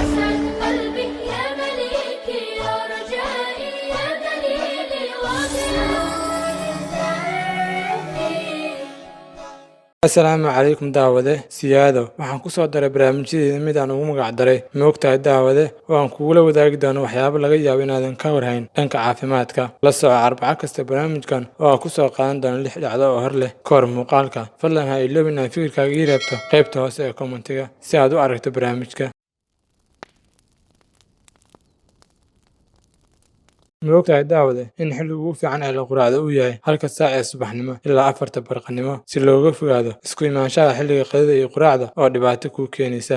أسعد قلبي يا مليكي يا رجائي يا دليلي asalaamu calaykum daawade siyaado waxaan ku soo daray barnaamijyadeeda mid aan ugu magac daray ma ogtahay daawade oo aan kugula wadaagi doono waxyaabo laga yaabo inaadan ka warhayn dhanka caafimaadka la soco arbaco kasta barnaamijkan oo aan ku soo qaadan doono 6 dhacdo oo hor leh ka hor muuqaalka fadlan ha iloobin inaad fikirkaaga ii reebto qaybta hoose ee kommentiga si aad u aragto barnaamijka ma ogtahay daawade in xilliga ugu fiican ee la quraacdo uu yahay 1 saac ee subaxnimo ilaa 4 barqanimo si looga fogaado isku imaanshaha xilliga qadada iyo quraacda oo dhibaato kuu keenaysa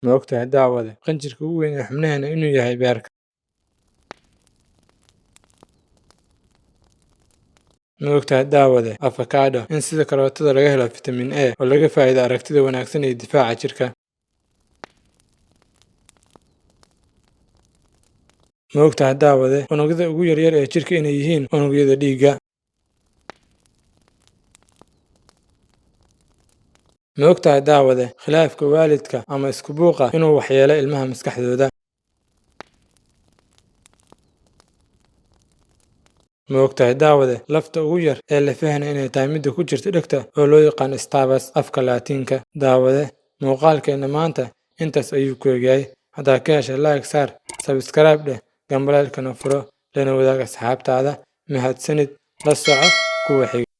ma ogtahay daawade qanjirka ugu weyn ee xubnaheena inuu yahay beerka ma ogtahay daawade avocado in sida karootada laga helo fitamiin A oo laga faa'iido aragtida wanaagsan iyo difaaca jirka ma ogtahay daawade unugyada ugu yaryar ee jirka inay yihiin unugyada dhiigga ma ogtahay daawade khilaafka waalidka ama isku buuqa inuu waxyeelo ilmaha maskaxdooda ma ogtahay daawade lafta ugu yar ee la fahna inay tahay midda ku jirta dhegta oo loo yaqaan stabas afka laatiinka daawade muuqaalkeena maanta intaas ayuu ku egyahay haddaa ka heshay like saar subscribe dheh gambaleelkana furo lana wadaag asxaabtaada mahadsanid la soco kuwa xiga